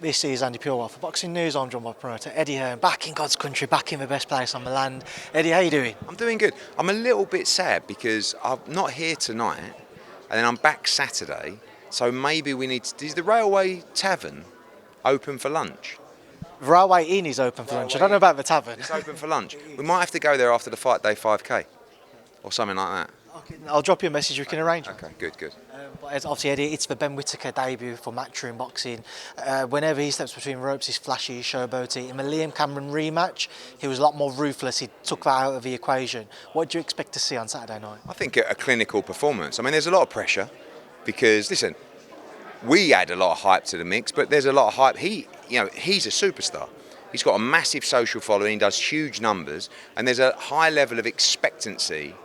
This is Andi Purewal for Boxing News. I'm joined by promoter Eddie Hearn, back in God's country, back in the best place on the land. Eddie, how you doing? I'm doing good. I'm a little bit sad because I'm not here tonight and then I'm back Saturday, so maybe we need to... Is the Railway Tavern open for lunch? The Railway Inn is open for lunch. I don't know about the tavern. It's open for lunch. We might have to go there after the Fight Day 5K or something like that. Okay, I'll drop you a message, we can arrange it. Okay, good. But obviously, Eddie, it's the Ben Whittaker debut for Matchroom Boxing. Whenever he steps between ropes, he's flashy, he's showboaty. In the Liam Cameron rematch, he was a lot more ruthless. He took that out of the equation. What do you expect to see on Saturday night? I think a clinical performance. I mean, there's a lot of pressure because, listen, we add a lot of hype to the mix, but there's a lot of hype. He's a superstar. He's got a massive social following, he does huge numbers, and there's a high level of expectancy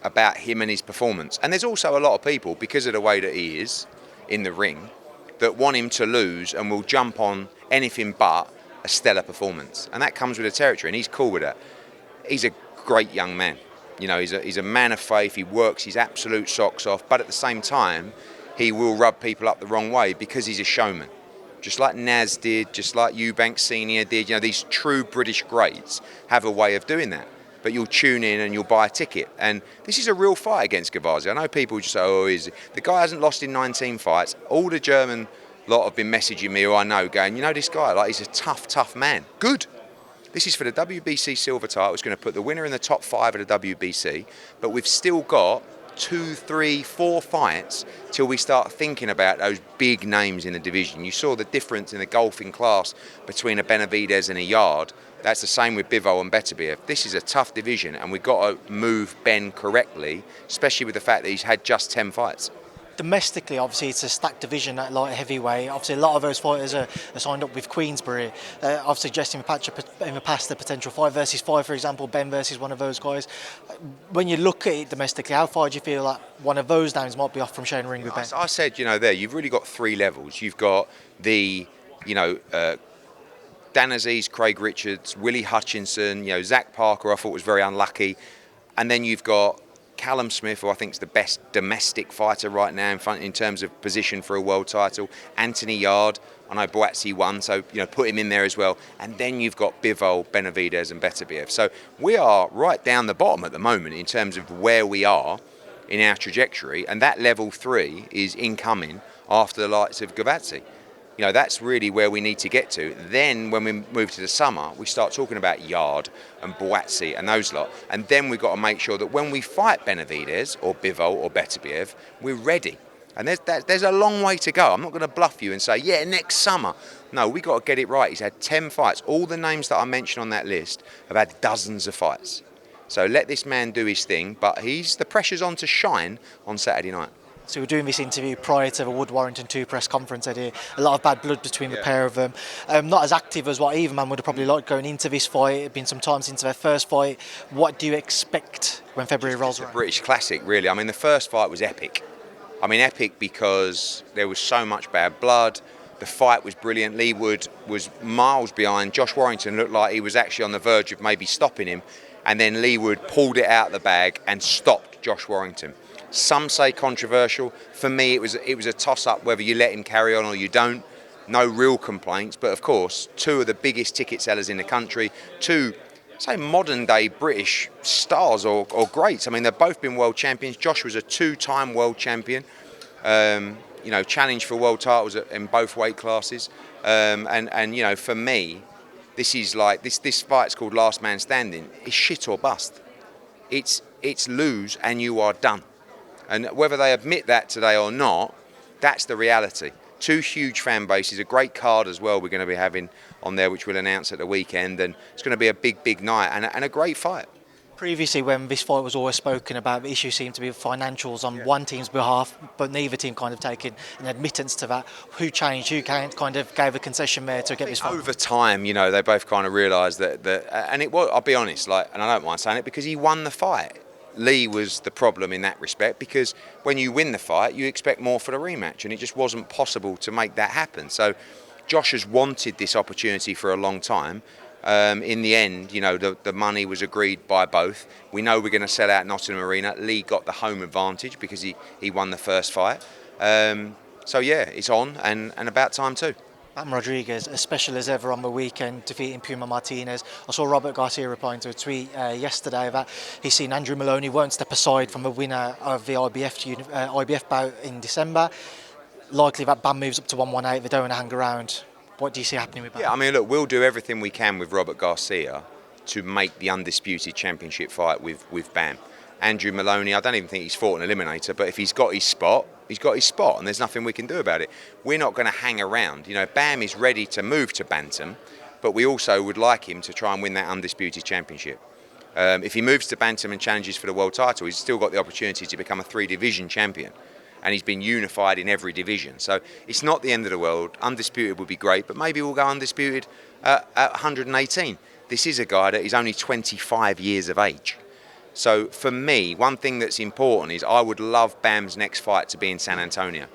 about him and his performance. And there's also a lot of people, because of the way that he is in the ring, that want him to lose and will jump on anything but a stellar performance. And that comes with the territory, and he's cool with that. He's a great young man. You know, he's a man of faith, he works his absolute socks off, but at the same time, he will rub people up the wrong way because he's a showman. Just like Naz did, just like Eubanks Senior did, you know, these true British greats have a way of doing that. But you'll tune in and you'll buy a ticket. And this is a real fight against Gavazi. I know people just say, oh, the guy hasn't lost in 19 fights. All the German lot have been messaging me, who I know, going, you know, this guy, like, he's a tough man. Good. This is for the WBC silver title. It's going to put the winner in the top 5 of the WBC. But we've still got 2, 3, 4 fights till we start thinking about those big names in the division. You saw the difference in the golfing class between a Benavidez and a Yard. That's the same with Bivol and Beterbiev. This is a tough division, and we've got to move Ben correctly, especially with the fact that he's had just 10 fights. Domestically, obviously, it's a stacked division at light heavyweight. Obviously, a lot of those fighters are signed up with Queensbury. Obviously, suggesting in the past the potential 5 versus 5, for example, Ben versus one of those guys. When you look at it domestically, how far do you feel like one of those names might be off from sharing a ring with Ben? I said, you've really got 3 levels. You've got the, Dan Aziz, Craig Richards, Willie Hutchinson, Zach Parker, I thought was very unlucky. And then you've got Callum Smith, who I think is the best domestic fighter right now in terms of position for a world title. Anthony Yard, I know Boazzi won, so put him in there as well. And then you've got Bivol, Benavidez and Beterbiev. So we are right down the bottom at the moment in terms of where we are in our trajectory. And that level 3 is incoming after the likes of Gavazi. That's really where we need to get to. Then when we move to the summer, we start talking about Yard and Boazzi and those lot. And then we've got to make sure that when we fight Benavidez or Bivol or Beterbiev, we're ready. And there's a long way to go. I'm not going to bluff you and say, yeah, next summer. No, we've got to get it right. He's had 10 fights. All the names that I mentioned on that list have had dozens of fights. So let this man do his thing, but the pressure's on to shine on Saturday night. So we're doing this interview prior to the Wood Warrington 2 press conference, Eddie. A lot of bad blood between the pair of them. Not as active as what either man would have probably liked going into this fight. It's been some time since their first fight. What do you expect when February rolls around? It's a British classic, really. I mean, the first fight was epic. Epic because there was so much bad blood. The fight was brilliant. Lee Wood was miles behind. Josh Warrington looked like he was actually on the verge of maybe stopping him. And then Lee Wood pulled it out of the bag and stopped Josh Warrington. Some say controversial. For me, it was a toss-up whether you let him carry on or you don't. No real complaints, but of course, 2 of the biggest ticket sellers in the country, 2, say, modern-day British stars or greats. They've both been world champions. Josh was a 2-time world champion. Challenged for world titles in both weight classes. And for me, this is like this fight's called Last Man Standing. It's shit or bust. It's lose and you are done. And whether they admit that today or not, that's the reality. 2 huge fan bases, a great card as well we're going to be having on there, which we'll announce at the weekend. And it's going to be a big night and a great fight. Previously, when this fight was always spoken about, the issue seemed to be financials on one team's behalf, but neither team kind of taking an admittance to that. Who changed? Who kind of gave a concession there to get this fight? Over time, they both kind of realised that and it was, I'll be honest, and I don't mind saying it, because he won the fight. Lee was the problem in that respect, because when you win the fight, you expect more for the rematch, and it just wasn't possible to make that happen. So Josh has wanted this opportunity for a long time. In the end, the money was agreed by both. We know we're going to sell out Nottingham Arena. Lee got the home advantage because he won the first fight. So yeah, it's on and about time too. Bam Rodriguez, as special as ever on the weekend, defeating Puma Martinez. I saw Robert Garcia replying to a tweet yesterday that he's seen Andrew Maloney won't step aside from the winner of the IBF bout in December. Likely that Bam moves up to 118, they don't want to hang around. What do you see happening with Bam? Yeah, I mean, look, we'll do everything we can with Robert Garcia to make the undisputed championship fight with Bam. Andrew Maloney, I don't even think he's fought an eliminator, but if he's got his spot, he's got his spot, and there's nothing we can do about it. We're not going to hang around. You know, Bam is ready to move to bantam, but we also would like him to try and win that undisputed championship. If he moves to bantam and challenges for the world title, he's still got the opportunity to become a 3-division champion, and he's been unified in every division. So it's not the end of the world. Undisputed would be great, but maybe we'll go undisputed at 118. This is a guy that is only 25 years of age. So for me, one thing that's important is I would love Bam's next fight to be in San Antonio.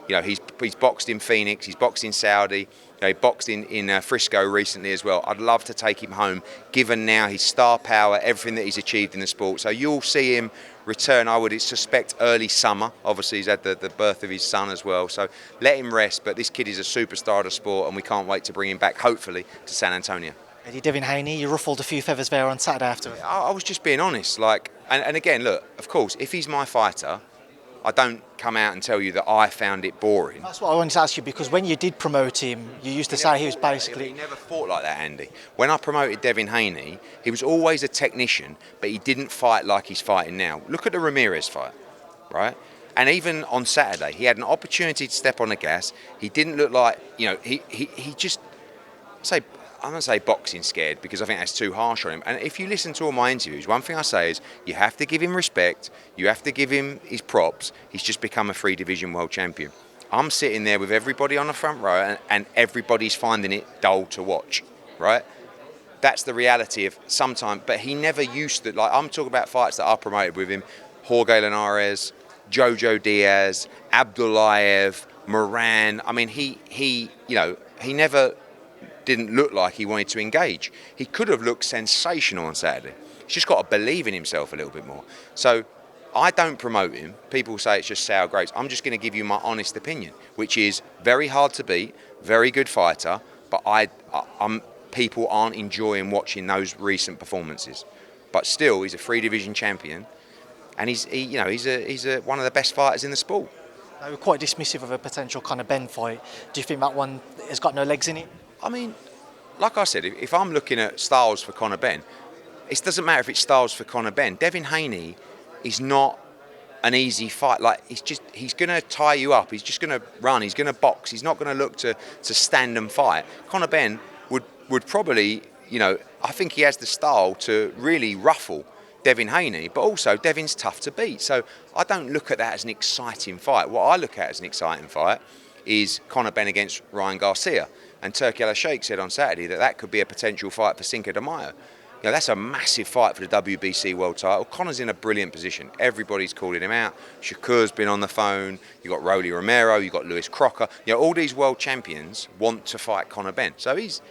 You know, he's boxed in Phoenix, he's boxed in Saudi, you know, he boxed in Frisco recently as well. I'd love to take him home, given now his star power, everything that he's achieved in the sport. So you'll see him return, I would suspect, early summer. Obviously, he's had the birth of his son as well. So let him rest, but this kid is a superstar of the sport, and we can't wait to bring him back, hopefully, to San Antonio. Eddie, Devin Haney, you ruffled a few feathers there on Saturday after. I was just being honest, and again, look, of course, if he's my fighter, I don't come out and tell you that I found it boring. That's what I wanted to ask you, because when you did promote him, you used to say he was basically... He never fought like that, Andy. When I promoted Devin Haney, he was always a technician, but he didn't fight like he's fighting now. Look at the Ramirez fight, right? And even on Saturday, he had an opportunity to step on the gas. He didn't look like, you know, he just... I'm going to say boxing scared, because I think that's too harsh on him. And if you listen to all my interviews, one thing I say is you have to give him respect, you have to give him his props. He's just become a 3-division world champion. I'm sitting there with everybody on the front row, and everybody's finding it dull to watch, right? That's the reality of sometimes, but he never used to, like, I'm talking about fights that I promoted with him, Jorge Linares, Jojo Diaz, Abdullayev, Moran. I mean, he never didn't look like he wanted to engage. He could have looked sensational on Saturday. He's just got to believe in himself a little bit more. So I don't promote him. People say it's just sour grapes. I'm just going to give you my honest opinion, which is very hard to beat, very good fighter, but people aren't enjoying watching those recent performances. But still, he's a 3-division champion, and he's one of the best fighters in the sport. They were quite dismissive of a potential Conor Ben fight. Do you think that one has got no legs in it? I mean, like I said, if I'm looking at styles for Conor Ben, it doesn't matter if it's styles for Conor Ben. Devin Haney is not an easy fight. Like, he's going to tie you up. He's just going to run. He's going to box. He's not going to look to stand and fight. Conor Ben would probably, you know, I think he has the style to really ruffle Devin Haney, but also Devin's tough to beat. So I don't look at that as an exciting fight. What I look at as an exciting fight is Conor Ben against Ryan Garcia. And Turki Al-Sheikh said on Saturday that could be a potential fight for Cinco de Mayo. You know, that's a massive fight for the WBC world title. Conor's in a brilliant position. Everybody's calling him out. Shakur's been on the phone. You've got Rolly Romero. You've got Lewis Crocker. You know, all these world champions want to fight Conor Ben. So he's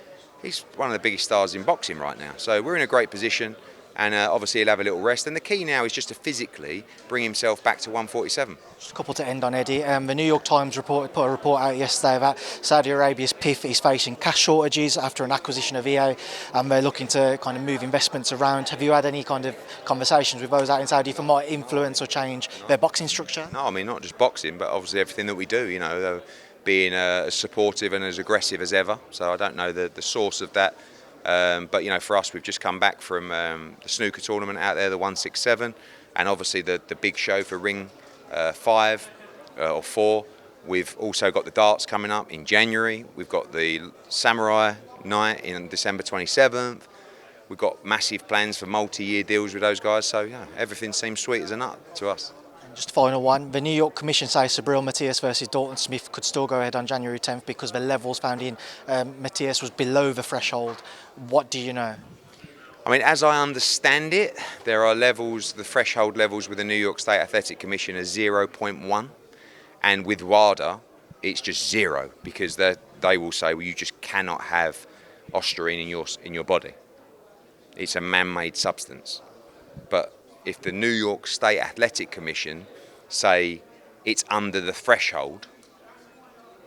one of the biggest stars in boxing right now. So we're in a great position. And obviously he'll have a little rest. And the key now is just to physically bring himself back to 147. Just a couple to end on, Eddie. The New York Times put a report out yesterday that Saudi Arabia's PIF is facing cash shortages after an acquisition of EA, and they're looking to kind of move investments around. Have you had any kind of conversations with those out in Saudi for might influence or change their boxing structure? No, I mean, not just boxing, but obviously everything that we do, you know, being as supportive and as aggressive as ever. So I don't know the source of that. But, you know, for us, we've just come back from the snooker tournament out there, the 167, and obviously the big show for Ring 5 or 4. We've also got the darts coming up in January. We've got the Samurai night in December 27th. We've got massive plans for multi-year deals with those guys. So, yeah, everything seems sweet as a nut to us. Just final one. The New York Commission says Subriel Matias versus Dalton Smith could still go ahead on January 10th because the levels found in Matias was below the threshold. What do you know? I mean, as I understand it, there are levels, the threshold levels with the New York State Athletic Commission are 0.1, and with WADA, it's just 0, because they will say, well, you just cannot have ostarine in your body. It's a man-made substance. But if the New York State Athletic Commission say it's under the threshold,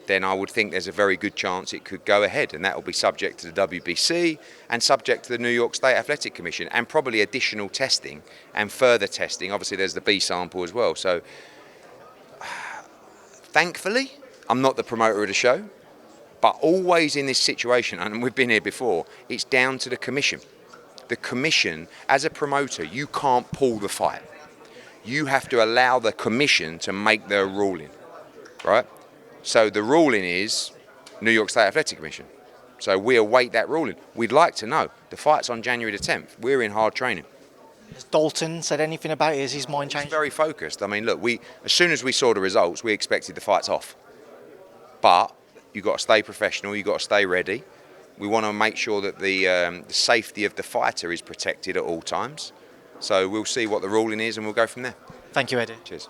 then I would think there's a very good chance it could go ahead, and that will be subject to the WBC and subject to the New York State Athletic Commission, and probably additional testing and further testing. Obviously there's the B sample as well. So thankfully I'm not the promoter of the show, but always in this situation, and we've been here before, it's down to the commission. The commission, as a promoter, you can't pull the fight. You have to allow the commission to make their ruling, right? So the ruling is New York State Athletic Commission. So we await that ruling. We'd like to know. The fight's on January the 10th. We're in hard training. Has Dalton said anything about it? Has his mind He's changed? very focused. I mean, look, as soon as we saw the results, we expected the fights off. But you've got to stay professional. You've got to stay ready. We want to make sure that the safety of the fighter is protected at all times. So we'll see what the ruling is and we'll go from there. Thank you, Eddie. Cheers.